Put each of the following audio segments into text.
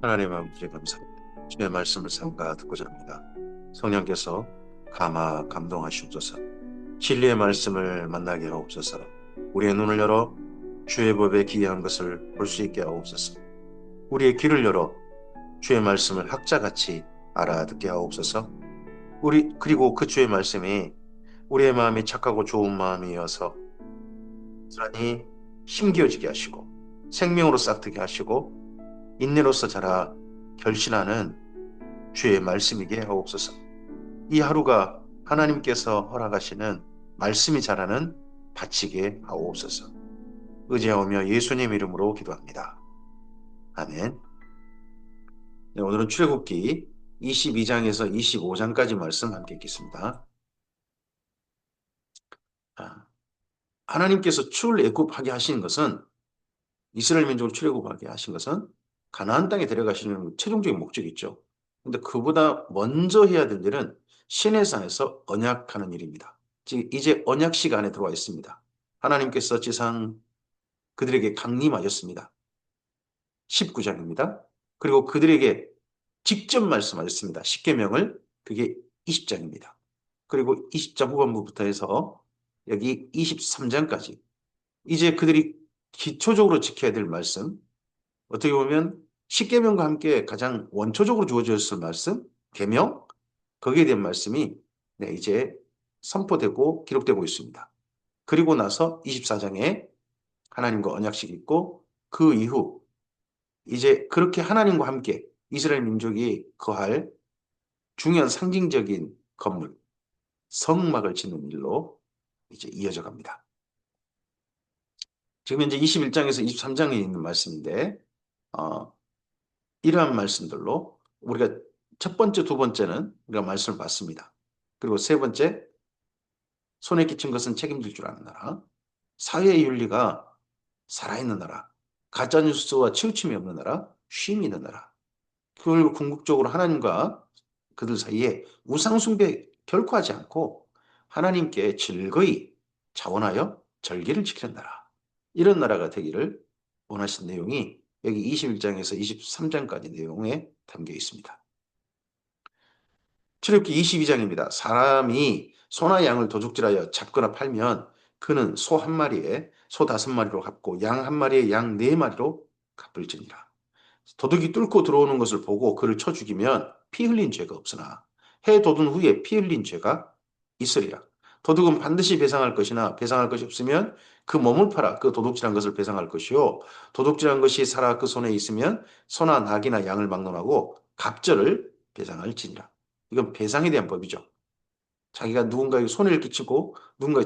하나님 아버지 감사합니다. 주의 말씀을 삼가 듣고자 합니다. 성령께서 감화 감동하시옵소서. 진리의 말씀을 만나게 하옵소서. 우리의 눈을 열어 주의 법에 기이한 것을 볼 수 있게 하옵소서. 우리의 귀를 열어 주의 말씀을 학자같이 알아듣게 하옵소서. 그리고 그 주의 말씀이 우리의 마음이 착하고 좋은 마음이어서 고스란히 힘겨워지게 하시고 생명으로 싹트게 하시고 인내로서 자라 결신하는 주의 말씀이게 하옵소서. 이 하루가 하나님께서 허락하시는 말씀이 자라는 바치게 하옵소서. 의지하오며 예수님 이름으로 기도합니다. 아멘. 네, 오늘은 출애굽기 22장에서 25장까지 말씀 함께 읽겠습니다. 하나님께서 출애굽하게 하신 것은 이스라엘 민족을 출애굽하게 하신 것은 가나안 땅에 데려가시는 최종적인 목적이 있죠. 근데 그보다 먼저 해야 될 일은 시내산에서 언약하는 일입니다. 즉 이제 언약 시간에 들어와 있습니다. 하나님께서 지상 그들에게 강림하셨습니다. 19장입니다. 그리고 그들에게 직접 말씀하셨습니다. 십계명을. 그게 20장입니다. 그리고 20장 후반부부터 해서 여기 23장까지 이제 그들이 기초적으로 지켜야 될 말씀, 어떻게 보면 십계명과 함께 가장 원초적으로 주어졌을 말씀, 계명, 거기에 대한 말씀이 네, 이제 선포되고 기록되고 있습니다. 그리고 나서 24장에 하나님과 언약식이 있고 그 이후 이제 그렇게 하나님과 함께 이스라엘 민족이 거할 중요한 상징적인 건물, 성막을 짓는 일로 이제 이어져 갑니다. 지금 현재 21장에서 23장에 있는 말씀인데 어, 이러한 말씀들로 우리가 첫 번째, 두 번째는 우리가 말씀을 받습니다. 그리고 세 번째, 손에 끼친 것은 책임질 줄 아는 나라. 사회의 윤리가 살아있는 나라. 가짜뉴스와 치우침이 없는 나라. 쉼이 있는 나라. 그리고 궁극적으로 하나님과 그들 사이에 우상숭배 결코 하지 않고 하나님께 즐거이 자원하여 절기를 지키는 나라. 이런 나라가 되기를 원하신 내용이 여기 21장에서 23장까지 내용에 담겨 있습니다. 출애굽기 22장입니다. 사람이 소나 양을 도둑질하여 잡거나 팔면 그는 소 한 마리에 소 5마리로 갚고 양 한 마리에 양 4마리로 갚을지니라. 도둑이 뚫고 들어오는 것을 보고 그를 쳐 죽이면 피 흘린 죄가 없으나 해 돋은 후에 피 흘린 죄가 있으리라. 도둑은 반드시 배상할 것이나 배상할 것이 없으면 그 몸을 팔아 그 도둑질한 것을 배상할 것이요. 도둑질한 것이 살아 그 손에 있으면 소나 낙이나 양을 막론하고 갑절을 배상할지니라. 이건 배상에 대한 법이죠. 자기가 누군가에게 손해를 끼치고 누군가에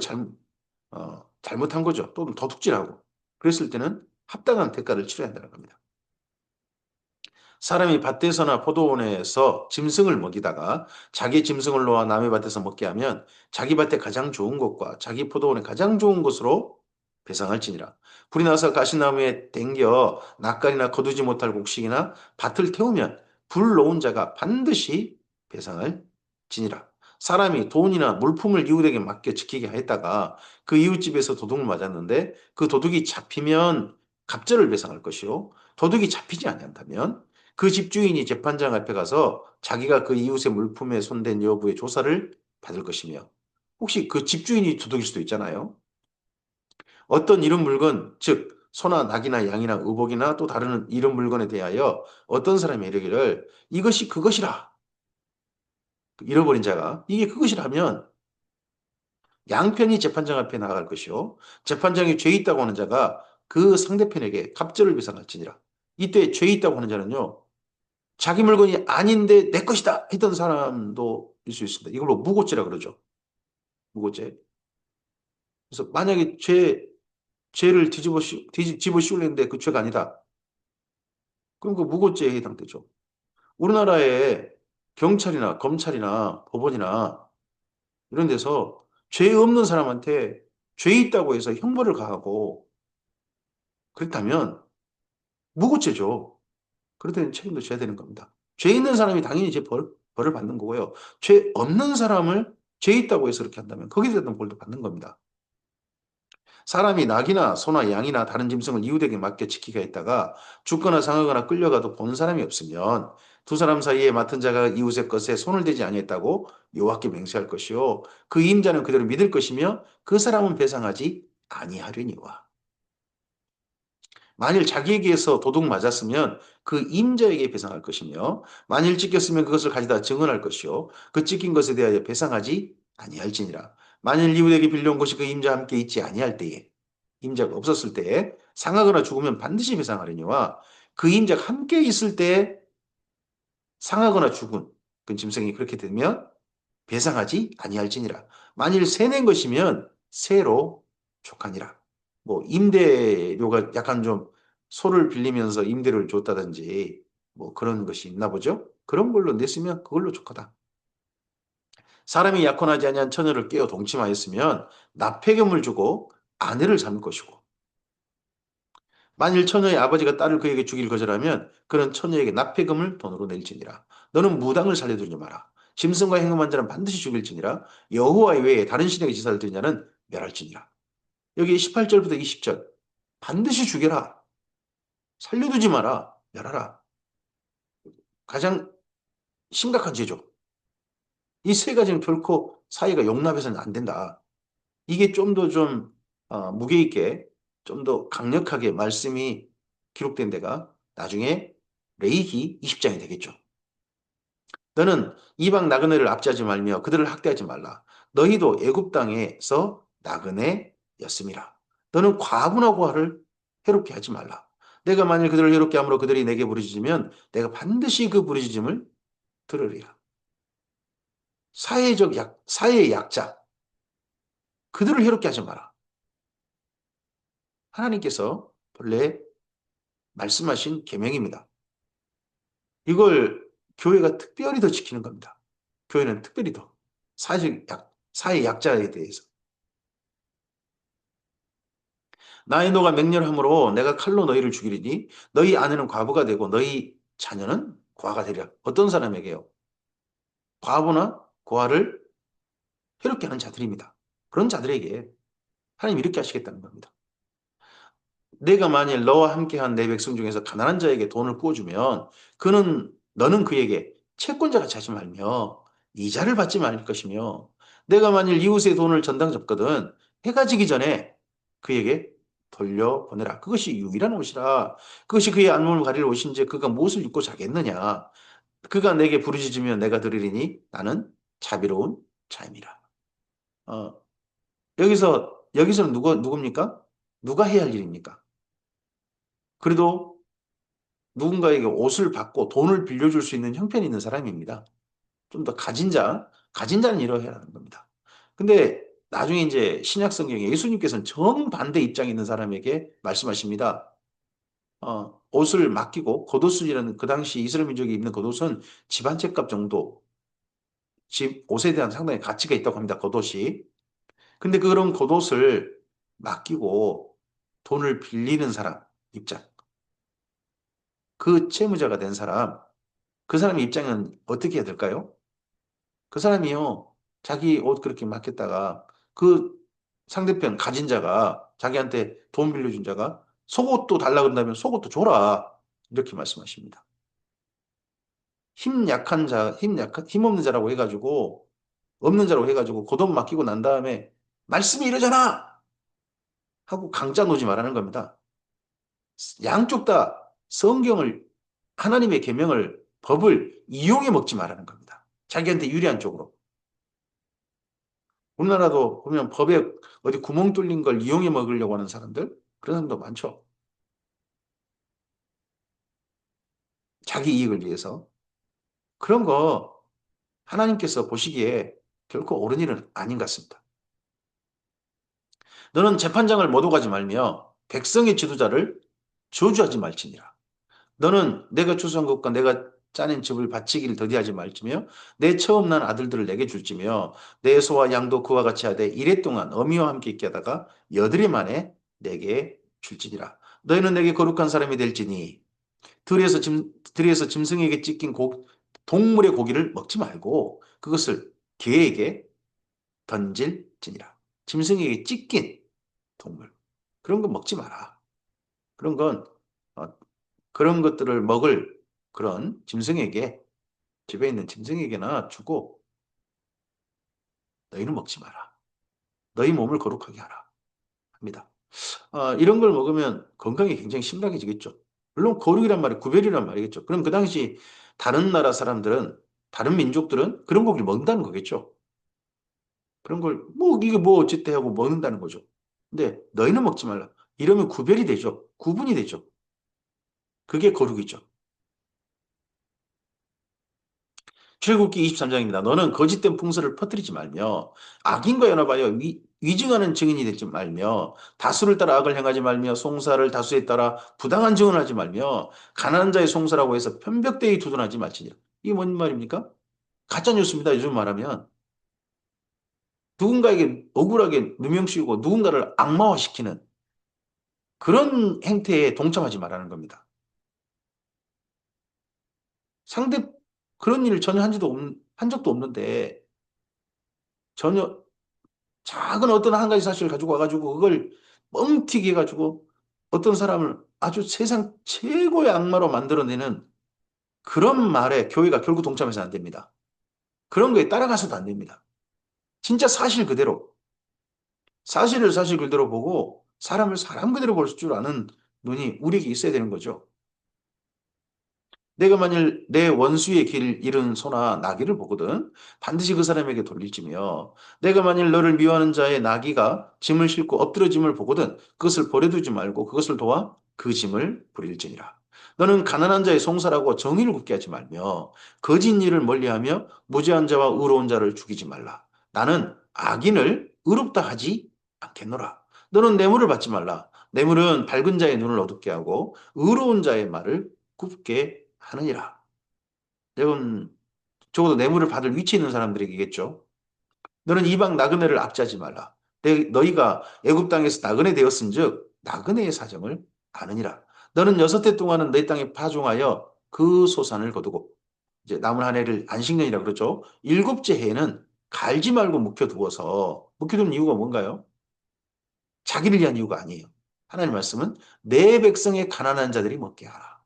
잘못한 거죠. 또는 도둑질하고. 그랬을 때는 합당한 대가를 치러야 한다는 겁니다. 사람이 밭에서나 포도원에서 짐승을 먹이다가 자기 짐승을 놓아 남의 밭에서 먹게 하면 자기 밭에 가장 좋은 것과 자기 포도원에 가장 좋은 것으로 배상할지니라. 불이 나서 가시나무에 댕겨 낯가리나 거두지 못할 곡식이나 밭을 태우면 불 놓은 자가 반드시 배상할지니라. 사람이 돈이나 물품을 이웃에게 맡겨 지키게 하였다가 그 이웃집에서 도둑을 맞았는데 그 도둑이 잡히면 갑절을 배상할 것이요. 도둑이 잡히지 않는다면 그 집주인이 재판장 앞에 가서 자기가 그 이웃의 물품에 손댄 여부의 조사를 받을 것이며 혹시 그 집주인이 도둑일 수도 있잖아요. 어떤 이런 물건, 즉 소나 낙이나 양이나 의복이나 또 다른 이런 물건에 대하여 어떤 사람이 이르기를 이것이 그것이라. 잃어버린 자가 이게 그것이라면 양편이 재판장 앞에 나아갈 것이요. 재판장이 죄 있다고 하는 자가 그 상대편에게 갑절을 배상할지니라. 이때 죄 있다고 하는 자는요. 자기 물건이 아닌데 내 것이다 했던 사람도 있을 수 있습니다. 이걸로 무고죄라 그러죠. 무고죄. 그래서 만약에 죄를 뒤집어 씌우려는데 그 죄가 아니다. 그럼 그 무고죄에 해당되죠. 우리나라의 경찰이나 검찰이나 법원이나 이런 데서 죄 없는 사람한테 죄 있다고 해서 형벌을 가하고 그렇다면 무고죄죠. 그럴 때는 책임도 져야 되는 겁니다. 죄 있는 사람이 당연히 벌을 받는 거고요. 죄 없는 사람을 죄 있다고 해서 그렇게 한다면 거기에 대한 벌도 받는 겁니다. 사람이 낙이나 소나 양이나 다른 짐승을 이웃에게 맡겨 지키게 했다가 죽거나 상하거나 끌려가도 본 사람이 없으면 두 사람 사이에 맡은 자가 이웃의 것에 손을 대지 아니했다고 여호와께 맹세할 것이요 그 임자는 그대로 믿을 것이며 그 사람은 배상하지 아니하려니와. 만일 자기에게서 도둑 맞았으면 그 임자에게 배상할 것이며 만일 찢겼으면 그것을 가져다 증언할 것이요 그 찢긴 것에 대하여 배상하지 아니할지니라. 만일 이웃에게 빌려온 것이 그 임자와 함께 있지 아니할 때에 임자가 없었을 때에 상하거나 죽으면 반드시 배상하려니와 그 임자가 함께 있을 때에 상하거나 죽은 그 짐승이 그렇게 되면 배상하지 아니할지니라. 만일 세낸 것이면 세로 족하니라. 뭐 임대료가 약간 좀 소를 빌리면서 임대료를 줬다든지 뭐 그런 것이 있나 보죠. 그런 걸로 냈으면 그걸로 족하다. 사람이 약혼하지 아니한 처녀를 깨어 동침하였으면 납폐금을 주고 아내를 삼을 것이고 만일 처녀의 아버지가 딸을 그에게 주기를 거절하면 그런 처녀에게 납폐금을 돈으로 낼지니라. 너는 무당을 살려두지 마라. 짐승과 행음한 자는 반드시 죽일지니라. 여호와 외에 다른 신에게 제사를 드린 자는 멸할지니라. 여기 18절부터 20절. 반드시 죽여라. 살려두지 마라. 멸하라. 가장 심각한 죄죠. 이 세 가지는 결코 사이가 용납해서는 안 된다. 이게 좀 더 좀 무게 있게 좀 더 강력하게 말씀이 기록된 데가 나중에 레이기 20장이 되겠죠. 너는 이방 나그네를 압제하지 말며 그들을 학대하지 말라. 너희도 애굽 땅에서 나그네였음이라. 너는 과부나 고아를 해롭게 하지 말라. 내가 만일 그들을 해롭게 함으로 그들이 내게 부르짖으면 내가 반드시 그 부르짖음을 들으리라. 사회의 약자, 그들을 해롭게 하지 마라. 하나님께서 본래 말씀하신 계명입니다. 이걸 교회가 특별히 더 지키는 겁니다. 교회는 특별히 더 사회 약자에 대해서. 나의 노가 맹렬함으로 내가 칼로 너희를 죽이리니 너희 아내는 과부가 되고 너희 자녀는 고아가 되리라. 어떤 사람에게요? 과부나 고아를 해롭게 하는 자들입니다. 그런 자들에게 하나님 이렇게 하시겠다는 겁니다. 내가 만일 너와 함께한 내 백성 중에서 가난한 자에게 돈을 구워주면 너는 그에게 채권자가 하지 말며 이자를 받지 말 것이며 내가 만일 이웃의 돈을 전당 잡거든 해가 지기 전에 그에게 돌려보내라. 그것이 유일한 옷이라. 그것이 그의 안목을 가릴 옷인지 그가 무엇을 입고 자겠느냐. 그가 내게 부르짖으면 내가 들으리니 나는 자비로운 자임이라. 어, 여기서는 누굽니까? 누가 해야 할 일입니까? 그래도 누군가에게 옷을 받고 돈을 빌려줄 수 있는 형편이 있는 사람입니다. 좀 더 가진 자는 이러해야 하는 겁니다. 근데 나중에 이제 신약 성경에 예수님께서는 정반대 입장에 있는 사람에게 말씀하십니다. 옷을 맡기고 겉옷이라는 그 당시 이스라엘 민족이 입는 겉옷은 집 한 채 값 정도, 집 옷에 대한 상당히 가치가 있다고 합니다. 겉옷이. 근데 그런 겉옷을 맡기고 돈을 빌리는 사람 입장, 그 채무자가 된 사람, 그 사람의 입장은 어떻게 해야 될까요? 그 사람이요, 자기 옷 그렇게 맡겼다가 그 상대편 가진 자가 자기한테 돈 빌려준 자가 속옷도 달라 그런다면 속옷도 줘라. 이렇게 말씀하십니다. 힘 없는 자라고 해가지고, 없는 자라고 해가지고 그 돈 맡기고 난 다음에 말씀이 이러잖아! 하고 강짜 놓지 말라는 겁니다. 양쪽 다 성경을, 하나님의 계명을, 법을 이용해 먹지 말라는 겁니다. 자기한테 유리한 쪽으로. 우리나라도 보면 법에 어디 구멍 뚫린 걸 이용해 먹으려고 하는 사람들, 그런 사람도 많죠. 자기 이익을 위해서. 그런 거 하나님께서 보시기에 결코 옳은 일은 아닌 것 같습니다. 너는 재판장을 모독하지 말며 백성의 지도자를 저주하지 말지니라. 너는 내가 추수한 것과 내가 짜낸 집을 바치기를 더디하지 말지며 내 처음 난 아들들을 내게 줄지며 내 소와 양도 그와 같이 하되 이래 동안 어미와 함께 있게 하다가 여드레 만에 내게 줄지니라. 너희는 내게 거룩한 사람이 될지니 들에서 짐승에게 찢긴 동물의 고기를 먹지 말고 그것을 개에게 던질지니라. 짐승에게 찢긴 동물. 그런 거 먹지 마라. 그런 건 어, 그런 것들을 먹을 그런 짐승에게 집에 있는 짐승에게나 주고 너희는 먹지 마라. 너희 몸을 거룩하게 하라 합니다. 이런 걸 먹으면 건강이 굉장히 심각해지겠죠. 물론 거룩이란 말이 구별이란 말이겠죠. 그럼 그 당시 다른 나라 사람들은 다른 민족들은 그런 고기를 먹는다는 거겠죠. 그런 걸 뭐 이게 뭐 어쨌대 하고 먹는다는 거죠. 근데 너희는 먹지 말라. 이러면 구별이 되죠. 구분이 되죠. 그게 거룩이죠. 출애굽기 23장입니다. 너는 거짓된 풍설을 퍼뜨리지 말며 악인과 연합하여 위증하는 증인이 되지 말며 다수를 따라 악을 행하지 말며 송사를 다수에 따라 부당한 증언을 하지 말며 가난한 자의 송사라고 해서 편벽되이 두둔하지 말지니라. 이게 뭔 말입니까? 가짜 뉴스입니다. 요즘 말하면 누군가에게 억울하게 누명씌우고 누군가를 악마화시키는 그런 행태에 동참하지 말라는 겁니다. 상대 그런 일을 전혀 한 적도 없는데 전혀 작은 어떤 한 가지 사실을 가지고 와가지고 그걸 뻥튀기 해가지고 어떤 사람을 아주 세상 최고의 악마로 만들어내는 그런 말에 교회가 결국 동참해서 안 됩니다. 그런 거에 따라가서도 안 됩니다. 진짜 사실 그대로, 사실을 사실 그대로 보고 사람을 사람 그대로 볼 줄 아는 눈이 우리에게 있어야 되는 거죠. 내가 만일 내 원수의 길 잃은 소나 나귀를 보거든 반드시 그 사람에게 돌릴지며 내가 만일 너를 미워하는 자의 나귀가 짐을 싣고 엎드러짐을 보거든 그것을 버려두지 말고 그것을 도와 그 짐을 부릴지니라. 너는 가난한 자의 송사라고 정의를 굽게 하지 말며 거짓 일을 멀리하며 무죄한 자와 의로운 자를 죽이지 말라. 나는 악인을 의롭다 하지 않겠노라. 너는 뇌물을 받지 말라. 뇌물은 밝은 자의 눈을 어둡게 하고 의로운 자의 말을 굽게 하느니라. 여러분, 적어도 뇌물을 받을 위치에 있는 사람들에게겠죠. 너는 이방 나그네를 압제하지 말라. 너희가 애굽 땅에서 나그네 되었은즉 나그네의 사정을 아느니라. 너는 6해 동안은 내 땅에 파종하여 그 소산을 거두고 이제 남은 한 해를 안식년이라 그러죠. 일곱째 해에는 갈지 말고 묵혀두는 이유가 뭔가요? 자기를 위한 이유가 아니에요. 하나님 말씀은 내 백성의 가난한 자들이 먹게 하라.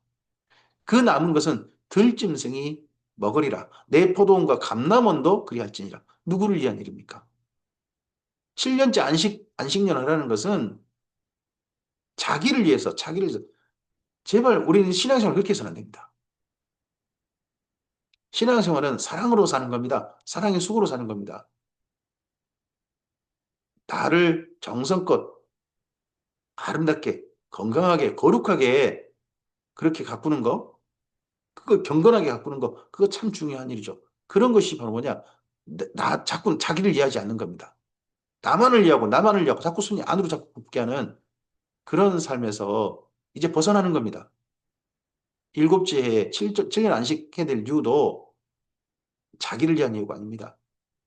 그 남은 것은 들짐승이 먹으리라. 내 포도원과 감람원도 그리할지니라. 누구를 위한 일입니까? 7년째 안식년 하라는 것은 자기를 위해서. 제발 우리는 신앙생활 그렇게 해서는 안 됩니다. 신앙생활은 사랑으로 사는 겁니다. 사랑의 수고로 사는 겁니다. 나를 정성껏 아름답게 건강하게 거룩하게 그렇게 가꾸는 거, 그거 경건하게 가꾸는 거, 그거 참 중요한 일이죠. 그런 것이 바로 뭐냐? 자꾸 자기를 이해하지 않는 겁니다. 나만을 위하고 자꾸 손이 안으로 자꾸 굽게 하는 그런 삶에서 이제 벗어나는 겁니다. 일곱째 해에 7년 안식해야 될 이유도 자기를 위한 이유가 아닙니다.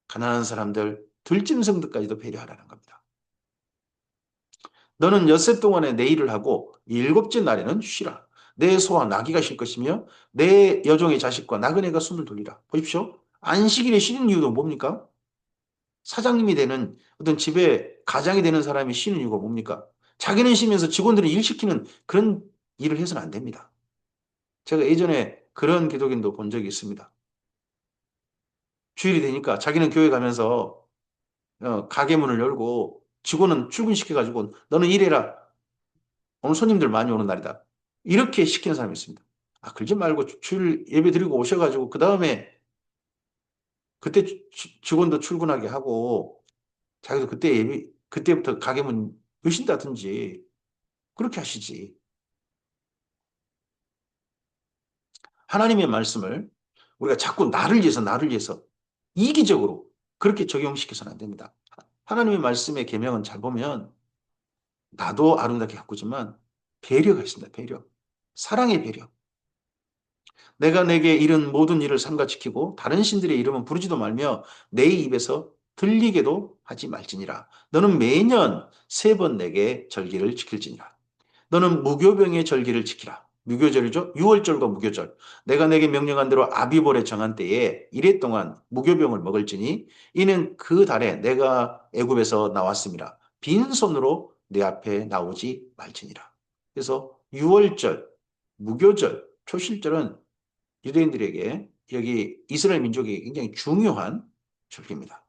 가난한 사람들, 들짐승들까지도 배려하라는 겁니다. 너는 6해 동안에 내 일을 하고 일곱째 날에는 쉬라. 내 소와 나귀가 쉴 것이며 내 여종의 자식과 나그네가 숨을 돌리라. 보십시오. 안식일에 쉬는 이유도 뭡니까? 사장님이 되는 어떤 집에 가장이 되는 사람이 쉬는 이유가 뭡니까? 자기는 쉬면서 직원들은 일 시키는 그런 일을 해서는 안 됩니다. 제가 예전에 그런 기독인도 본 적이 있습니다. 주일이 되니까 자기는 교회 가면서 가게 문을 열고 직원은 출근시켜가지고 너는 일해라. 오늘 손님들 많이 오는 날이다. 이렇게 시키는 사람이 있습니다. 그러지 말고 주일 예배 드리고 오셔가지고 그 다음에 그때 직원도 출근하게 하고 자기도 그때부터 가게 문 여신다든지 그렇게 하시지. 하나님의 말씀을 우리가 자꾸 나를 위해서 이기적으로 그렇게 적용시켜서는 안 됩니다. 하나님의 말씀의 계명은 잘 보면 나도 아름답게 가꾸지만 배려가 있습니다. 배려. 사랑의 배려. 내가 내게 이른 모든 일을 삼가지키고 다른 신들의 이름은 부르지도 말며 내 입에서 들리게도 하지 말지니라. 너는 매년 3번 내게 절기를 지킬지니라. 너는 무교병의 절기를 지키라. 무교절이죠. 유월절과 무교절. 내가 내게 명령한 대로 아비벌에 정한 때에 이래 동안 무교병을 먹을지니 이는 그 달에 내가 애굽에서 나왔음이라. 빈손으로 내 앞에 나오지 말지니라. 그래서 유월절, 무교절, 초실절은 유대인들에게 여기 이스라엘 민족에게 굉장히 중요한 절기입니다.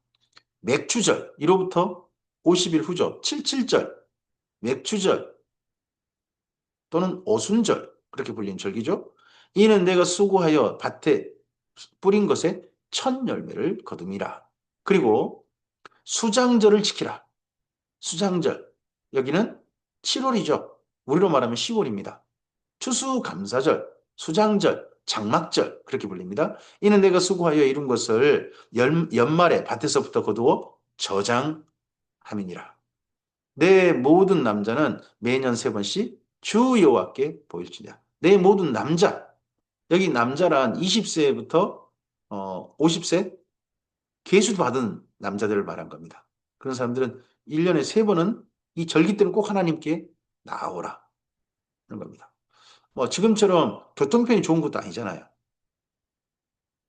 맥추절, 이로부터 50일 후죠. 칠칠절, 맥추절 또는 오순절 그렇게 불리는 절기죠. 이는 내가 수고하여 밭에 뿌린 것에 첫 열매를 거둠이라. 그리고 수장절을 지키라. 수장절. 여기는 7월이죠. 우리로 말하면 10월입니다. 추수감사절, 수장절, 장막절 그렇게 불립니다. 이는 내가 수고하여 이룬 것을 연말에 밭에서부터 거두어 저장함이니라. 내 모든 남자는 매년 세 번씩 주 여호와께 보일지니라. 내 모든 남자, 여기 남자란 20세부터 50세 계수 받은 남자들을 말한 겁니다. 그런 사람들은 1년에 세 번은 이 절기 때는 꼭 하나님께 나오라. 그런 겁니다. 뭐 지금처럼 교통편이 좋은 것도 아니잖아요.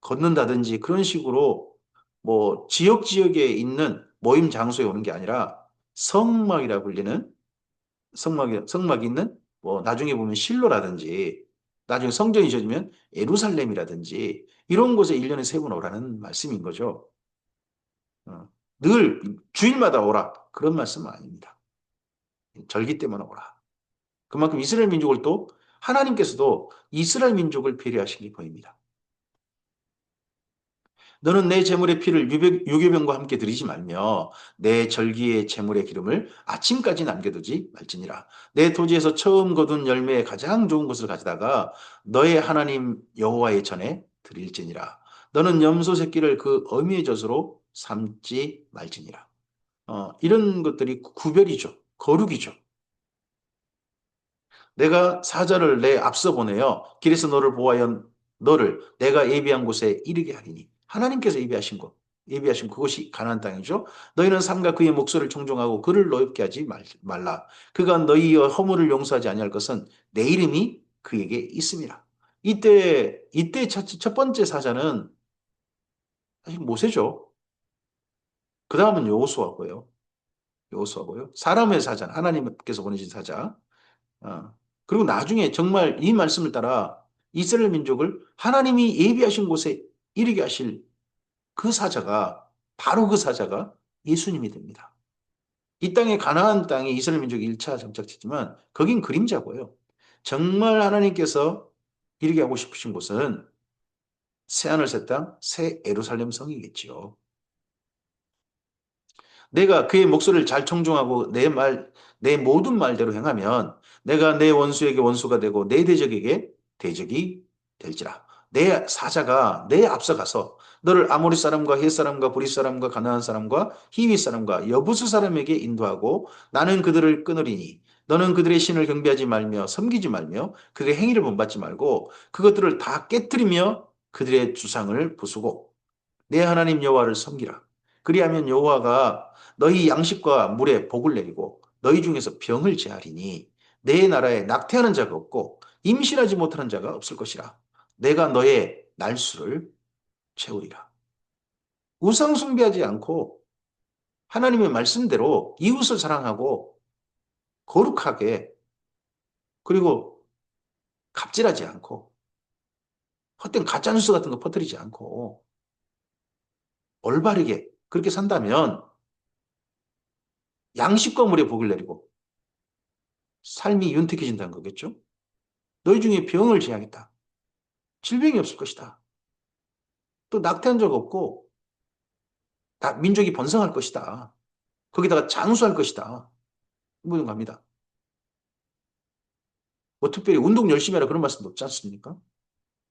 걷는다든지 그런 식으로 뭐 지역에 있는 모임 장소에 오는 게 아니라 성막이라 불리는 성막이 있는 뭐 나중에 보면 실로라든지 나중에 성전이 지어지면 예루살렘이라든지 이런 곳에 1년에 세 번 오라는 말씀인 거죠. 늘 주일마다 오라. 그런 말씀은 아닙니다. 절기 때문에 오라. 그만큼 이스라엘 민족을 또 하나님께서도 이스라엘 민족을 배려하시기 보입니다. 너는 내 제물의 피를 유괴병과 함께 드리지 말며 내 절기의 제물의 기름을 아침까지 남겨두지 말지니라. 내 토지에서 처음 거둔 열매의 가장 좋은 것을 가져다가 너의 하나님 여호와의 전에 드릴지니라. 너는 염소 새끼를 그 어미의 젖으로 삼지 말지니라. 이런 것들이 구별이죠. 거룩이죠. 내가 사자를 내 앞서 보내어 길에서 너를 보아여 너를 내가 예비한 곳에 이르게 하리니 하나님께서 예비하신 곳 예비하신 그곳이 가나안 땅이죠. 너희는 삼가 그의 목소리를 청종하고 그를 노엽게 하지 말라. 그가 너희의 허물을 용서하지 아니할 것은 내 이름이 그에게 있음이라. 이때 첫 번째 사자는 사실 모세죠. 그 다음은 여호수아고요. 여호수아고요. 사람의 사자, 하나님께서 보내신 사자. 어. 그리고 나중에 정말 이 말씀을 따라 이스라엘 민족을 하나님이 예비하신 곳에 이르게 하실 그 사자가 바로 그 사자가 예수님이 됩니다. 이 땅에 가나안 땅에 이스라엘 민족이 1차 정착지지만 거긴 그림자고요. 정말 하나님께서 이르게 하고 싶으신 곳은 새하늘 새 땅, 새 예루살렘 성이겠지요. 내가 그의 목소리를 잘 청중하고 내 모든 말대로 행하면 내가 내 원수에게 원수가 되고 내 대적에게 대적이 될지라. 내 사자가 내 앞서가서 너를 아모리 사람과 헷 사람과 브릿 사람과 가나안 사람과 히위 사람과 여부수 사람에게 인도하고 나는 그들을 끊으리니 너는 그들의 신을 경배하지 말며 섬기지 말며 그들의 행위를 본받지 말고 그것들을 다 깨뜨리며 그들의 주상을 부수고 내 하나님 여호와를 섬기라. 그리하면 여호와가 너희 양식과 물에 복을 내리고 너희 중에서 병을 제하리니 내 나라에 낙태하는 자가 없고 임신하지 못하는 자가 없을 것이라. 내가 너의 날수를 채우리라. 우상 숭배하지 않고 하나님의 말씀대로 이웃을 사랑하고 거룩하게 그리고 갑질하지 않고 헛된 가짜뉴스 같은 거 퍼뜨리지 않고 올바르게 그렇게 산다면 양식과 물에 복을 내리고 삶이 윤택해진다는 거겠죠? 너희 중에 병을 제하겠다. 질병이 없을 것이다. 또 낙태한 적 없고 민족이 번성할 것이다. 거기다가 장수할 것이다. 뭐든 갑니다. 뭐 특별히 운동 열심히 하라 그런 말씀도 없지 않습니까?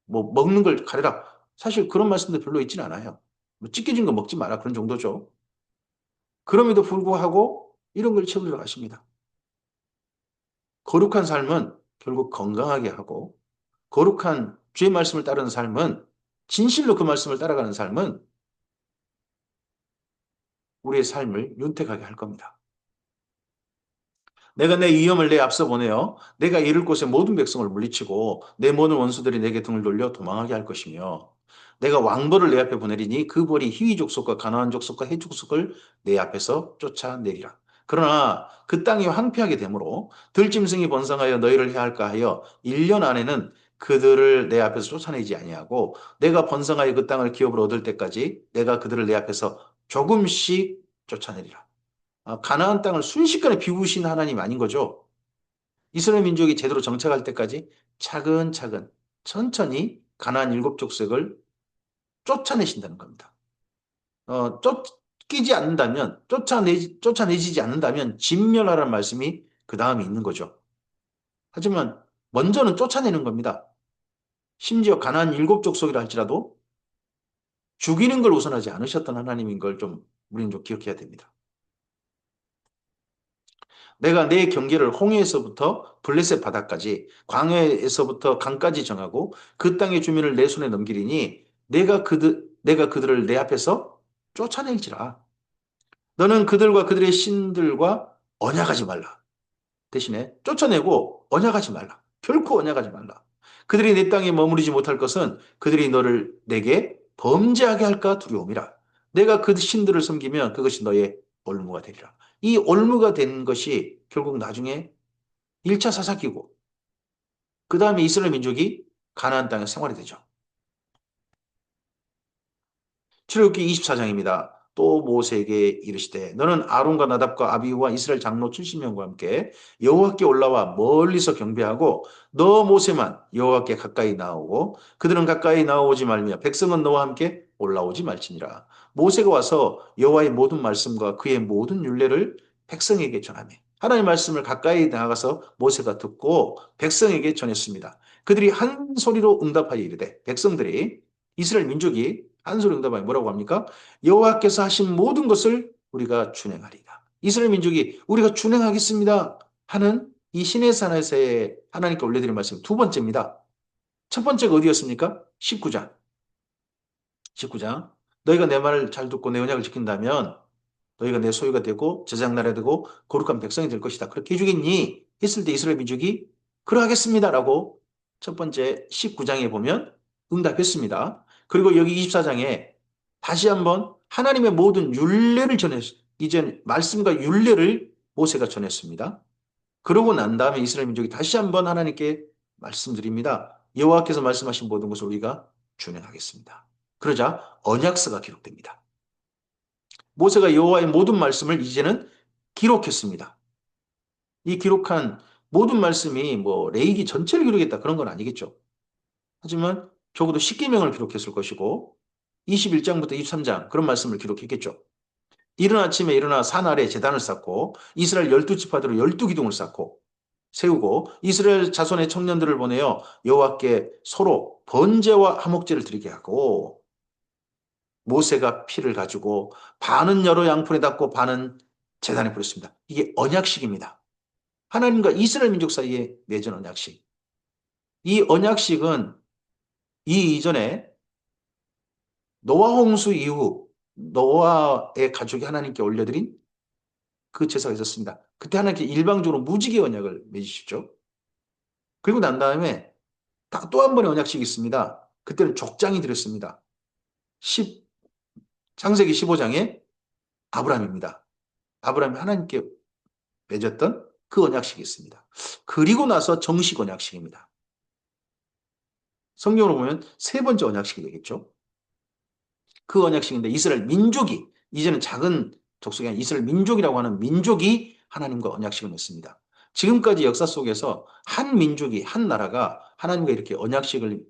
뭐 먹는 걸 가려라. 사실 그런 말씀도 별로 있지는 않아요. 뭐 찢겨진 거 먹지 마라 그런 정도죠. 그럼에도 불구하고 이런 걸 채우려 하십니다. 거룩한 삶은 결국 건강하게 하고 거룩한 주의 말씀을 따르는 삶은 진실로 그 말씀을 따라가는 삶은 우리의 삶을 윤택하게 할 겁니다. 내가 내 위엄을 내 앞서 보내어 내가 이를 곳에 모든 백성을 물리치고 내 모든 원수들이 내게 등을 돌려 도망하게 할 것이며 내가 왕벌을 내 앞에 보내리니 그 벌이 히위 족속과 가나안 족속과 헷 족속을 내 앞에서 쫓아내리라. 그러나 그 땅이 황폐하게 되므로 들짐승이 번성하여 너희를 해할까 하여 1년 안에는 그들을 내 앞에서 쫓아내지 아니하고 내가 번성하여 그 땅을 기업으로 얻을 때까지 내가 그들을 내 앞에서 조금씩 쫓아내리라. 가나안 땅을 순식간에 비우신 하나님 아닌 거죠. 이스라엘 민족이 제대로 정착할 때까지 차근차근 천천히 가나안 일곱 족속을 쫓아내신다는 겁니다. 쫓기지 않는다면, 쫓아내지지 않는다면 진멸하라는 말씀이 그 다음에 있는 거죠. 하지만 먼저는 쫓아내는 겁니다. 심지어 가나안 일곱 족속이라 할지라도 죽이는 걸 우선하지 않으셨던 하나님인 걸 좀 우리는 좀 기억해야 됩니다. 내가 내 경계를 홍해에서부터 블레셋 바다까지 광야에서부터 강까지 정하고 그 땅의 주민을 내 손에 넘기리니 내가 그들을 내 앞에서 쫓아낼지라. 너는 그들과 그들의 신들과 언약하지 말라. 대신에 쫓아내고 언약하지 말라. 결코 언약하지 말라. 그들이 내 땅에 머무르지 못할 것은 그들이 너를 내게 범죄하게 할까 두려움이라. 내가 그 신들을 섬기면 그것이 너의 올무가 되리라. 이 올무가 된 것이 결국 나중에 1차 사사기고 그 다음에 이스라엘 민족이 가나안 땅에 생활이 되죠. 출애굽기 24장입니다. 또 모세에게 이르시되 너는 아론과 나답과 아비후와 이스라엘 장로 70명과 함께 여호와께 올라와 멀리서 경배하고 너 모세만 여호와께 가까이 나오고 그들은 가까이 나오지 말며 백성은 너와 함께 올라오지 말지니라. 모세가 와서 여호와의 모든 말씀과 그의 모든 율례를 백성에게 전하며 하나님의 말씀을 가까이 나가서 모세가 듣고 백성에게 전했습니다. 그들이 한 소리로 응답하여 이르되 백성들이 이스라엘 민족이 한 소리 응답하여 뭐라고 합니까? 여호와께서 하신 모든 것을 우리가 준행하리이다. 이스라엘 민족이 우리가 준행하겠습니다 하는 이 신의 산에서의 하나님께 올려드린 말씀 두 번째입니다. 첫 번째가 어디였습니까? 19장. 19장. 너희가 내 말을 잘 듣고 내 언약을 지킨다면 너희가 내 소유가 되고 제장 나라가 되고 거룩한 백성이 될 것이다. 그렇게 해주겠니? 했을 때 이스라엘 민족이 그러하겠습니다라고 첫 번째 19장에 보면 응답했습니다. 그리고 여기 24장에 다시 한번 하나님의 모든 율례를 이제 말씀과 율례를 모세가 전했습니다. 그러고 난 다음에 이스라엘 민족이 다시 한번 하나님께 말씀드립니다. 여호와께서 말씀하신 모든 것을 우리가 준행하겠습니다. 그러자 언약서가 기록됩니다. 모세가 여호와의 모든 말씀을 이제는 기록했습니다. 이 기록한 모든 말씀이 뭐 레위기 전체를 기록했다 그런 건 아니겠죠. 하지만 적어도 10계명을 기록했을 것이고 21장부터 23장 그런 말씀을 기록했겠죠. 이른 아침에 일어나 산 아래 제단을 쌓고 이스라엘 12지파대로 12기둥을 쌓고 세우고 이스라엘 자손의 청년들을 보내어 여호와께 서로 번제와 화목제를 드리게 하고 모세가 피를 가지고 반은 여러 양푼에 닦고 반은 제단에 뿌렸습니다. 이게 언약식입니다. 하나님과 이스라엘 민족 사이에 맺은 언약식. 이 언약식은 이 이전에 노아 홍수 이후 노아의 가족이 하나님께 올려드린 그 제사가 있었습니다. 그때 하나님께 일방적으로 무지개 언약을 맺으시죠. 그리고 난 다음에 또 한 번의 언약식이 있습니다. 그때는 족장이 드렸습니다. 창세기 15장에 아브라함입니다. 아브라함이 하나님께 맺었던 그 언약식이 있습니다. 그리고 나서 정식 언약식입니다. 성경으로 보면 세 번째 언약식이 되겠죠. 그 언약식인데 이스라엘 민족이 이제는 작은 족속이 아니라 이스라엘 민족이라고 하는 민족이 하나님과 언약식을 맺습니다. 지금까지 역사 속에서 한 민족이 한 나라가 하나님과 이렇게 언약식을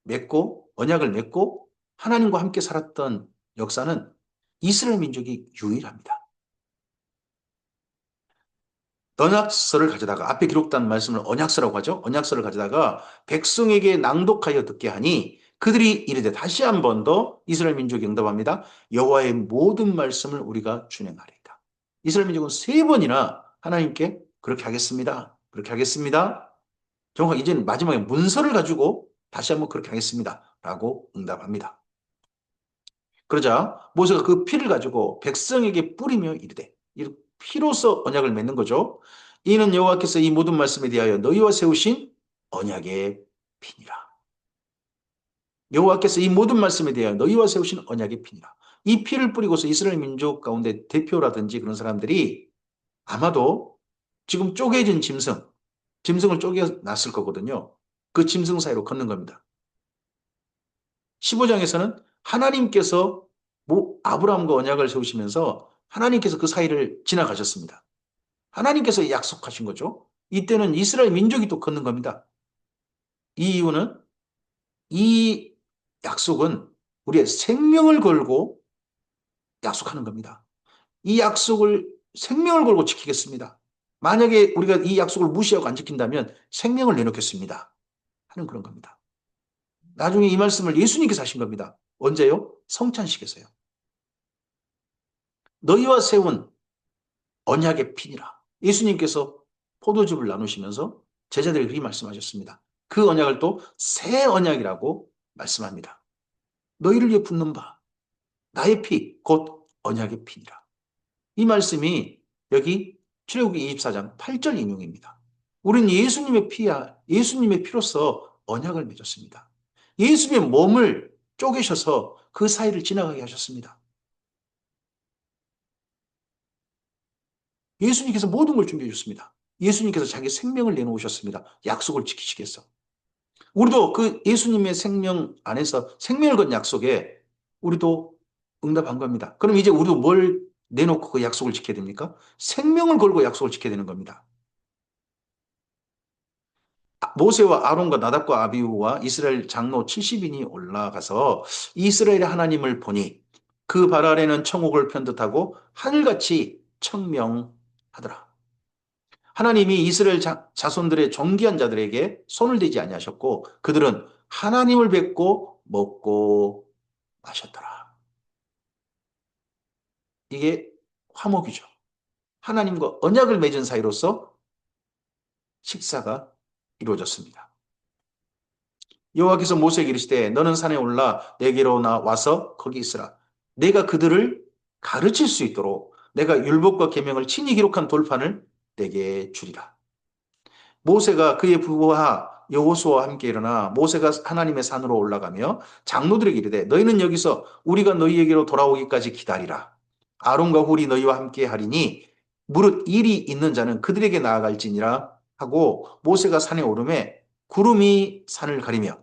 맺고 언약을 맺고 하나님과 함께 살았던 역사는 이스라엘 민족이 유일합니다. 언약서를 가져다가 앞에 기록된 말씀을 언약서라고 하죠. 언약서를 가져다가 백성에게 낭독하여 듣게 하니 그들이 이르되 다시 한 번 더 이스라엘 민족이 응답합니다. 여호와의 모든 말씀을 우리가 준행하리이다. 이스라엘 민족은 세 번이나 하나님께 그렇게 하겠습니다. 그렇게 하겠습니다. 정확하게 이제는 마지막에 문서를 가지고 다시 한번 그렇게 하겠습니다. 라고 응답합니다. 그러자 모세가 그 피를 가지고 백성에게 뿌리며 이르되 피로써 언약을 맺는 거죠. 이는 여호와께서 이 모든 말씀에 대하여 너희와 세우신 언약의 피니라. 여호와께서 이 모든 말씀에 대하여 너희와 세우신 언약의 피니라. 이 피를 뿌리고서 이스라엘 민족 가운데 대표라든지 그런 사람들이 아마도 지금 쪼개진 짐승을 쪼개놨을 거거든요. 그 짐승 사이로 걷는 겁니다. 15장에서는 하나님께서 아브라함과 언약을 세우시면서 하나님께서 그 사이를 지나가셨습니다. 하나님께서 약속하신 거죠. 이때는 이스라엘 민족이 또 걷는 겁니다. 이 이유는 이 약속은 우리의 생명을 걸고 약속하는 겁니다. 이 약속을 생명을 걸고 지키겠습니다. 만약에 우리가 이 약속을 무시하고 안 지킨다면 생명을 내놓겠습니다. 하는 그런 겁니다. 나중에 이 말씀을 예수님께서 하신 겁니다. 언제요? 성찬식에서요. 너희와 세운 언약의 피니라. 예수님께서 포도즙을 나누시면서 제자들에게 그렇게 말씀하셨습니다. 그 언약을 또 새 언약이라고 말씀합니다. 너희를 위해 붓는 바 나의 피, 곧 언약의 피니라. 이 말씀이 여기 출애굽기 24장 8절 인용입니다. 우리는 예수님의 피야, 예수님의 피로써 언약을 맺었습니다. 예수님의 몸을 쪼개셔서 그 사이를 지나가게 하셨습니다. 예수님께서 모든 걸 준비해 줬습니다. 예수님께서 자기 생명을 내놓으셨습니다. 약속을 지키시기 위해서. 우리도 그 예수님의 생명 안에서 생명을 건 약속에 우리도 응답한 겁니다. 그럼 이제 우리도 뭘 내놓고 그 약속을 지켜야 됩니까? 생명을 걸고 약속을 지켜야 되는 겁니다. 모세와 아론과 나답과 아비후와 이스라엘 장로 70인이 올라가서 이스라엘의 하나님을 보니 그 발 아래는 청옥을 편듯하고 하늘같이 청명하더라. 하나님이 이스라엘 자손들의 존귀한 자들에게 손을 대지 아니하셨고 그들은 하나님을 뵙고 먹고 마셨더라. 이게 화목이죠. 하나님과 언약을 맺은 사이로서 식사가 이루어졌습니다. 여호와께서 모세에게 이르시되 너는 산에 올라 내게로 와서 거기 있으라. 내가 그들을 가르칠 수 있도록 내가 율법과 계명을 친히 기록한 돌판을 내게 주리라. 모세가 그의 부하 여호수아와 함께 일어나 모세가 하나님의 산으로 올라가며 장로들에게 이르되 너희는 여기서 우리가 너희에게로 돌아오기까지 기다리라. 아론과 훌이 너희와 함께 하리니 무릇 일이 있는 자는 그들에게 나아갈지니라 하고 모세가 산에 오르매 구름이 산을 가리며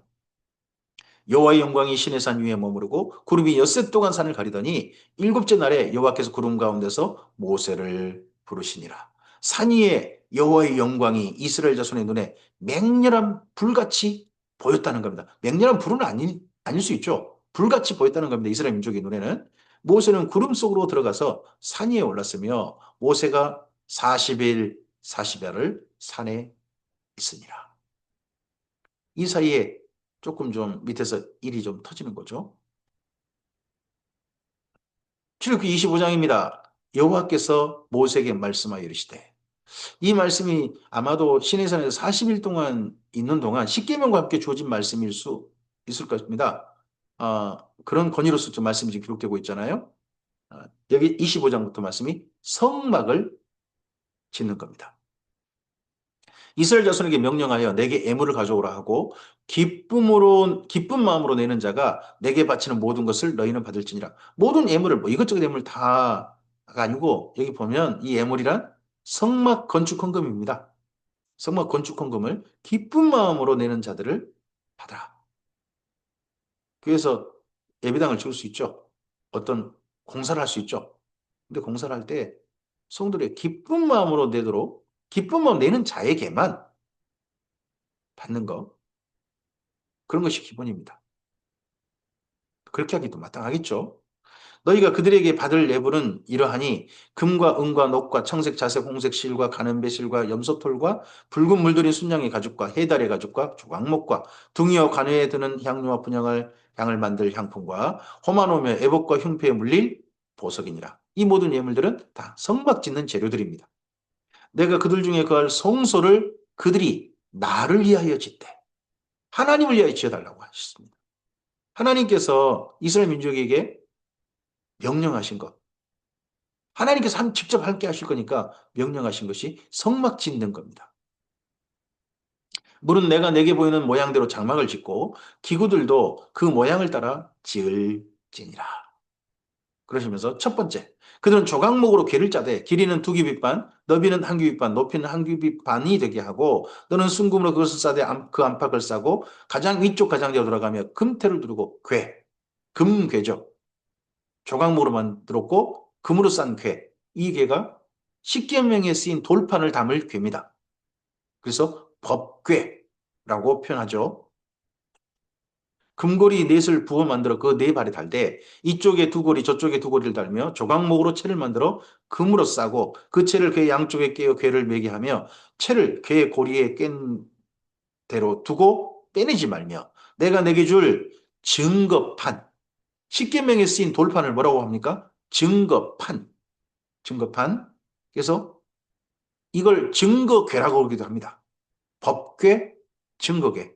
여호와의 영광이 시내 산 위에 머무르고 구름이 엿새 동안 산을 가리더니 일곱째 날에 여호와께서 구름 가운데서 모세를 부르시니라. 산 위에 여호와의 영광이 이스라엘 자손의 눈에 맹렬한 불같이 보였다는 겁니다. 맹렬한 불은 아닐 수 있죠. 불같이 보였다는 겁니다. 이스라엘 민족의 눈에는. 모세는 구름 속으로 들어가서 산 위에 올랐으며 모세가 40일 40야를 산에 있으니라. 이 사이에 조금 좀 밑에서 일이 좀 터지는 거죠. 출애굽기 25장입니다. 여호와께서 모세에게 말씀하여 이르시되 이 말씀이 아마도 시내산에서 40일 동안 있는 동안 십계명과 함께 주어진 말씀일 수 있을 것입니다. 그런 권위로서 좀 말씀이 지금 기록되고 있잖아요. 여기 25장부터 말씀이 성막을 짓는 겁니다. 이스라엘 자손에게 명령하여 내게 애물을 가져오라 하고 기쁜 마음으로 내는 자가 내게 바치는 모든 것을 너희는 받을지니라. 모든 애물을 뭐 이것저것 애물 다가 아니고 여기 보면 이 애물이란 성막 건축 헌금입니다. 성막 건축 헌금을 기쁜 마음으로 내는 자들을 받아라. 그래서 예배당을 지을 수 있죠. 어떤 공사를 할 수 있죠. 근데 공사를 할 때 성도들이 기쁜 마음으로 내도록 기쁜 마음 내는 자에게만 받는 거 그런 것이 기본입니다. 그렇게 하기도 마땅하겠죠. 너희가 그들에게 받을 예물은 이러하니 금과 은과 녹과 청색, 자색, 홍색 실과 가는배 실과 염소털과 붉은 물들인 순양의 가죽과 해달의 가죽과 조각목과 둥이와 관회에 드는 향료와 분향을 향을 만들 향품과 호마노며 애복과 흉패에 물릴 보석이니라. 이 모든 예물들은 다 성막 짓는 재료들입니다. 내가 그들 중에 그할 성소를 그들이 나를 위하여 짓되 하나님을 위하여 지어달라고 하셨습니다. 하나님께서 이스라엘 민족에게 명령하신 것, 하나님께서 직접 함께 하실 거니까 명령하신 것이 성막 짓는 겁니다. 물은 내가 내게 보이는 모양대로 장막을 짓고 기구들도 그 모양을 따라 지을지니라. 그러시면서 첫 번째, 그들은 조각목으로 궤를 짜되 길이는 2규빗 반, 너비는 1규빗 반, 높이는 1규빗 반이 되게 하고 너는 순금으로 그것을 싸되 그 안팎을 싸고 가장 위쪽 가장자로 돌아가며 금태를 두르고 궤, 금궤죠. 조각목으로 만들었고 금으로 싼 궤. 이 궤가 십계명에 쓰인 돌판을 담을 궤입니다. 그래서 법궤라고 표현하죠. 금고리 넷을 부어 만들어 그 네 발에 달되 이쪽에 두 고리 저쪽에 두 고리를 달며 조각목으로 채를 만들어 금으로 싸고 그 채를 궤 양쪽에 끼어 궤를 매게 하며 채를 궤 고리에 깬 대로 두고 빼내지 말며 내가 내게 줄 증거판 십계명에 쓰인 돌판을 뭐라고 합니까? 증거판. 증거판. 그래서 이걸 증거궤라고 그러기도 합니다. 법궤, 증거궤.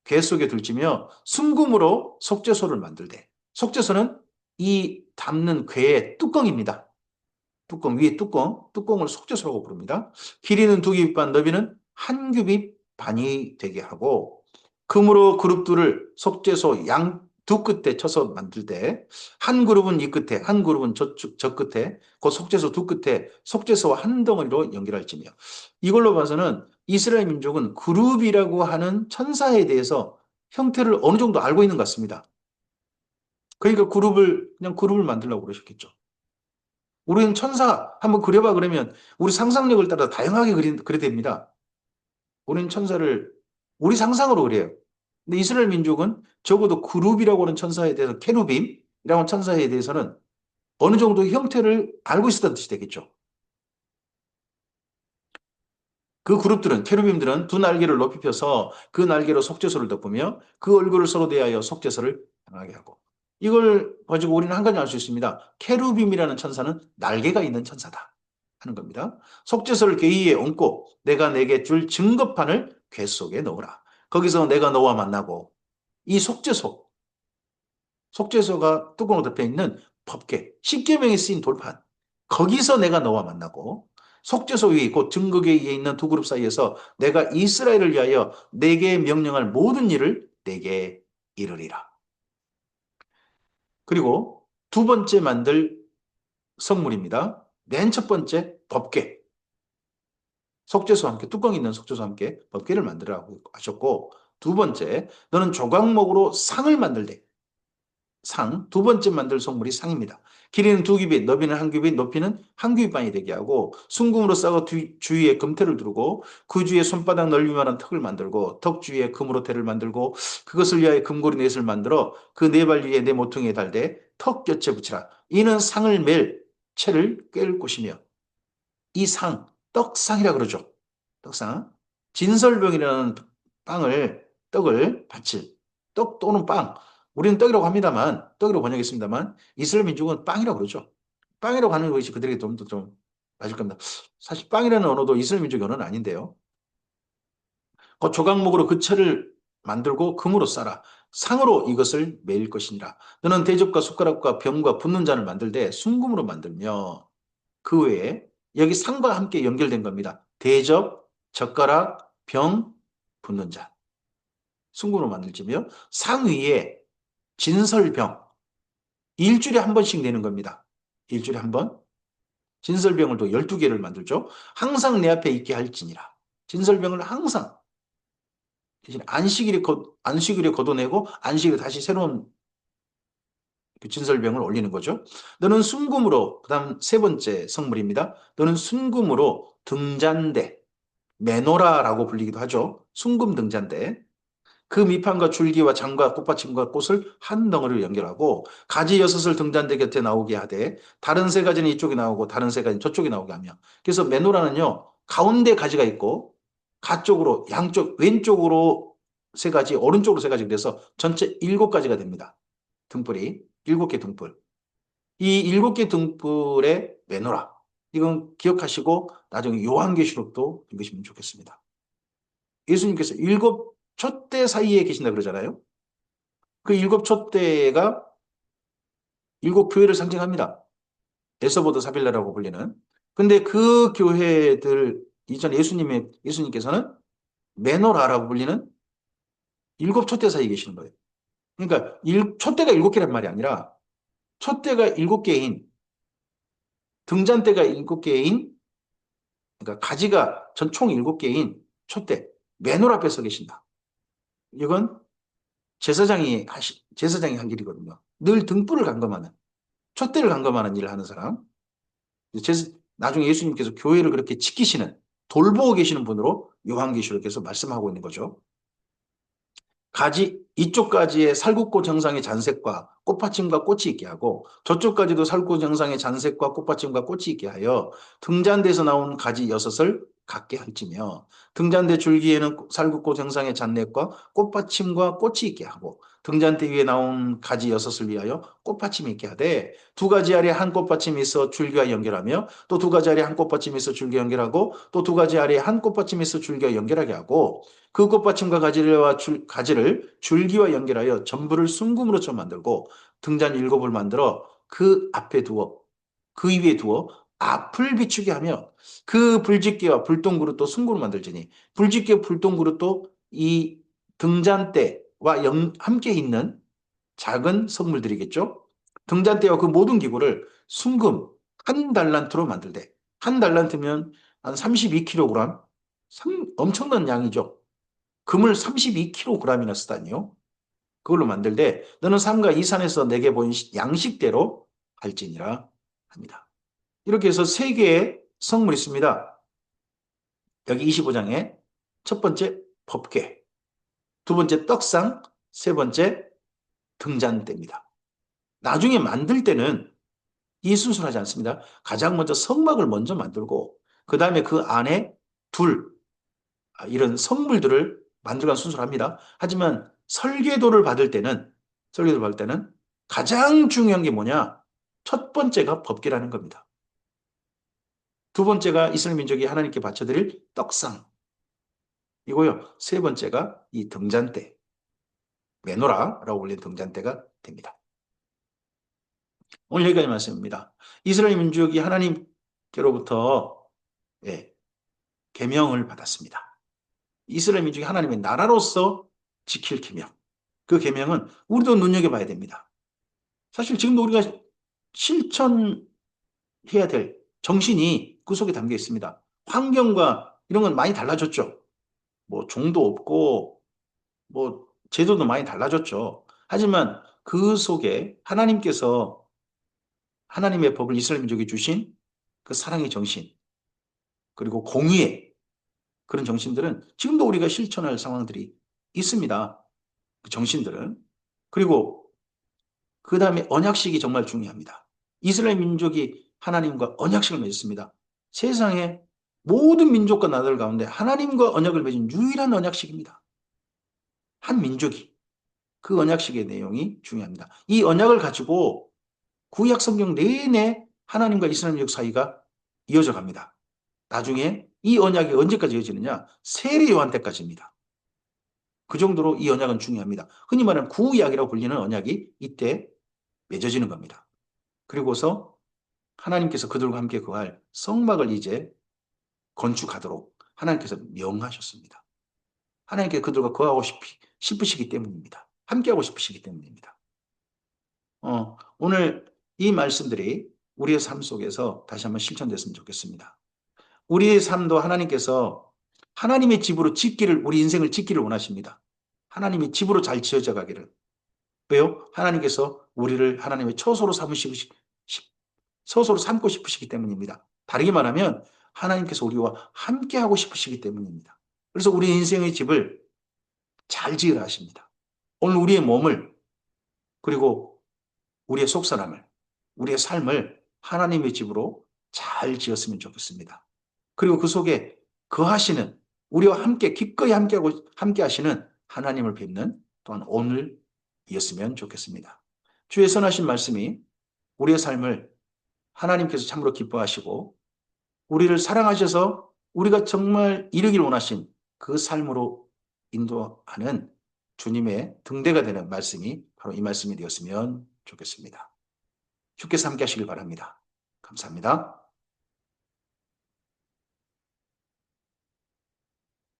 궤 속에 들지며 순금으로 속죄소를 만들되 속죄소는 이 담는 궤의 뚜껑입니다. 뚜껑 위에 뚜껑을 속죄소라고 부릅니다. 길이는 2규빗 반, 너비는 1규빗 반이 되게 하고 금으로 그룹들을 속죄소 양 두 끝에 쳐서 만들 때 한 그룹은 이 끝에 한 그룹은 저 끝에 그 속죄소 두 끝에 속죄소와 한 덩어리로 연결할지며 이걸로 봐서는 이스라엘 민족은 그룹이라고 하는 천사에 대해서 형태를 어느 정도 알고 있는 것 같습니다. 그러니까 그냥 그룹을 만들려고 그러셨겠죠. 우리는 천사 한번 그려봐 그러면 우리 상상력을 따라 다양하게 그려 됩니다. 우리는 천사를 우리 상상으로 그려요. 근데 이스라엘 민족은 적어도 그룹이라고 하는 천사에 대해서 케루빔이라고 하는 천사에 대해서는 어느 정도 형태를 알고 있었다는 뜻이 되겠죠. 그 그룹들은 케루빔들은 두 날개를 높이 펴서 그 날개로 속죄소를 덮으며 그 얼굴을 서로 대하여 속죄소를 향하게 하고 이걸 가지고 우리는 한 가지 알 수 있습니다. 케루빔이라는 천사는 날개가 있는 천사다 하는 겁니다. 속죄소를 궤 위에 얹고 내가 내게 줄 증거판을 궤 속에 넣으라. 거기서 내가 너와 만나고 이 속죄소가 뚜껑으로 덮여 있는 법궤, 십계명에 쓰인 돌판. 거기서 내가 너와 만나고 속죄소 위에 곧 증거궤 위에 있는 두 그룹 사이에서 내가 이스라엘을 위하여 내게 명령할 모든 일을 내게 이르리라. 그리고 두 번째 만들 성물입니다. 맨 첫 번째 법궤. 속죄소와 함께 뚜껑 있는 속죄소와 함께 법궤를 만들라고 하셨고 두 번째 너는 조각목으로 상을 만들되 두 번째 만들 성물이 상입니다. 길이는 2규빗, 너비는 1규빗, 높이는 1규빗 반이 되게 하고 순금으로 싸고 주위에 금태를 두르고 그 주위에 손바닥 넓이만한 턱을 만들고 턱 주위에 금으로 태를 만들고 그것을 위하여 금고리 넷을 만들어 그 네 발 위에 네 모퉁이에 달되 턱 곁에 붙이라. 이는 상을 맬 채를 꿰을 것이며 이 떡상이라 그러죠. 떡상. 진설병이라는 떡을 받칠 떡 또는 빵. 우리는 떡이라고 합니다만, 떡이라고 번역했습니다만, 이스라엘 민족은 빵이라고 그러죠. 빵이라고 하는 것이 그들에게 좀 맞을 겁니다. 사실 빵이라는 언어도 이스라엘 민족의 언어는 아닌데요. 그 조각목으로 그 철을 만들고 금으로 싸라. 상으로 이것을 매일 것이니라. 너는 대접과 숟가락과 병과 붓는 잔을 만들되 순금으로 만들며 그 외에 여기 상과 함께 연결된 겁니다. 대접, 젓가락, 병, 붓는 잔. 순금으로 만들지며 상 위에 진설병. 일주일에 한 번씩 내는 겁니다. 일주일에 한 번. 진설병을 또 12개를 만들죠. 항상 내 앞에 있게 할지니라. 진설병을 항상 안식일에 걷어내고 안식일에 다시 새로운 그 진설병을 올리는 거죠. 너는 순금으로 그다음 세 번째 성물입니다. 너는 순금으로 등잔대 메노라라고 불리기도 하죠. 순금 등잔대. 그 밑판과 줄기와 장과 꽃받침과 꽃을 한 덩어리로 연결하고 가지 여섯을 등잔대 곁에 나오게 하되 다른 세 가지는 이쪽에 나오고 다른 세 가지는 저쪽에 나오게 하며 그래서 메노라는요 가운데 가지가 있고 가쪽으로 양쪽 왼쪽으로 세 가지 오른쪽으로 세 가지 그래서 전체 7가지가 됩니다. 등불이 7개 등불. 이 7개 등불의 메노라 이건 기억하시고 나중에 요한계시록도 읽으시면 좋겠습니다. 예수님께서 7촛대 사이에 계신다 그러잖아요. 그 7촛대가 7교회를 상징합니다. 에서보드 사빌라라고 불리는. 근데 그 교회들 이전 예수님께서는 메노라라고 불리는 7촛대 사이에 계시는 거예요. 그러니까 촛대가 7개란 말이 아니라 촛대가 7개인, 등잔대가 7개인, 그러니까 가지가 전 총 7개인 촛대, 맨홀 앞에 서 계신다. 이건 제사장이 한 일이거든요. 늘 등불을 감금하는, 촛대를 감금하는 일을 하는 사람. 나중에 예수님께서 교회를 그렇게 지키시는, 돌보고 계시는 분으로 요한계시록에서 말씀하고 있는 거죠. 가지, 이쪽 가지에 살구꽃 형상의 잔색과 꽃받침과 꽃이 있게 하고 저쪽 가지도 살구꽃 형상의 잔색과 꽃받침과 꽃이 있게 하여 등잔대에서 나온 가지 6을 갖게 할지며 등잔대 줄기에는 살구꽃 형상의 잔넷과 꽃받침과 꽃이 있게 하고 등잔대 위에 나온 가지 6을 위하여 꽃받침이 있게 하되 두 가지 아래 한 꽃받침이 있어 줄기와 연결하며 또 두 가지 아래 한 꽃받침이 있어 줄기와 연결하고 또 두 가지 아래 한 꽃받침이 있어 줄기와 연결하게 하고 그 꽃받침과 가지를 줄기와 연결하여 전부를 순금으로처럼 만들고 등잔 7을 만들어 그 앞에 두어 그 위에 두어 앞을 비추게 하며 그 불집게와 불똥그릇도 순금으로 만들지니 불집게 불똥그릇도 이 등잔대와 함께 있는 작은 성물들이겠죠. 등잔대와 그 모든 기구를 순금 한 달란트로 만들되 한 달란트면 한 32kg 엄청난 양이죠. 금을 32kg이나 쓰다니요. 그걸로 만들되 너는 삼가 이 산에서 내게 보인 양식대로 할지니라 합니다. 이렇게 해서 세 개의 성물이 있습니다. 여기 25장에 첫 번째 법궤, 두 번째 떡상, 세 번째 등잔대입니다. 나중에 만들 때는 이 순서하지 않습니다. 가장 먼저 성막을 먼저 만들고 그 다음에 그 안에 이런 성물들을 만들어가는 순서를 합니다. 하지만 설계도를 받을 때는 가장 중요한 게 뭐냐? 첫 번째가 법궤라는 겁니다. 두 번째가 이스라엘 민족이 하나님께 바쳐드릴 떡상 이고요. 세 번째가 이 등잔대, 메노라라고 불리는 등잔대가 됩니다. 오늘 여기까지 말씀입니다. 이스라엘 민족이 하나님께로부터 계명을 받았습니다. 이스라엘 민족이 하나님의 나라로서 지킬 계명. 그 계명은 우리도 눈여겨봐야 됩니다. 사실 지금도 우리가 실천해야 될 정신이 그 속에 담겨 있습니다. 환경과 이런 건 많이 달라졌죠. 뭐 종도 없고 뭐 제도도 많이 달라졌죠. 하지만 그 속에 하나님께서 하나님의 법을 이스라엘 민족에 주신 그 사랑의 정신 그리고 공의의 그런 정신들은 지금도 우리가 실천할 상황들이 있습니다. 그 정신들은. 그리고 그 다음에 언약식이 정말 중요합니다. 이스라엘 민족이 하나님과 언약식을 맺었습니다. 세상에 모든 민족과 나라들 가운데 하나님과 언약을 맺은 유일한 언약식입니다. 한 민족이. 그 언약식의 내용이 중요합니다. 이 언약을 가지고 구약 성경 내내 하나님과 이스라엘 민족 사이가 이어져 갑니다. 나중에 이 언약이 언제까지 이어지느냐? 세례 요한 때까지입니다. 그 정도로 이 언약은 중요합니다. 흔히 말하는 구약이라고 불리는 언약이 이때 맺어지는 겁니다. 그리고서 하나님께서 그들과 함께 거할 성막을 이제 건축하도록 하나님께서 명하셨습니다. 하나님께서 그들과 거하고 싶으시기 때문입니다. 함께하고 싶으시기 때문입니다. 오늘 이 말씀들이 우리의 삶 속에서 다시 한번 실천됐으면 좋겠습니다. 우리의 삶도 하나님께서 하나님의 집으로 우리 인생을 짓기를 원하십니다. 하나님의 집으로 잘 지어져 가기를. 왜요? 하나님께서 우리를 하나님의 처소로 삼고 싶으시기 때문입니다. 다르게 말하면 하나님께서 우리와 함께하고 싶으시기 때문입니다. 그래서 우리 인생의 집을 잘 지으라 하십니다. 오늘 우리의 몸을 그리고 우리의 속사람을 우리의 삶을 하나님의 집으로 잘 지었으면 좋겠습니다. 그리고 그 속에 거하시는 우리와 함께 기꺼이 함께 하시는 하나님을 뵙는 또한 오늘이었으면 좋겠습니다. 주의 선하신 말씀이 우리의 삶을 하나님께서 참으로 기뻐하시고 우리를 사랑하셔서 우리가 정말 이루길 원하신 그 삶으로 인도하는 주님의 등대가 되는 말씀이 바로 이 말씀이 되었으면 좋겠습니다. 주께서 함께 하시길 바랍니다. 감사합니다.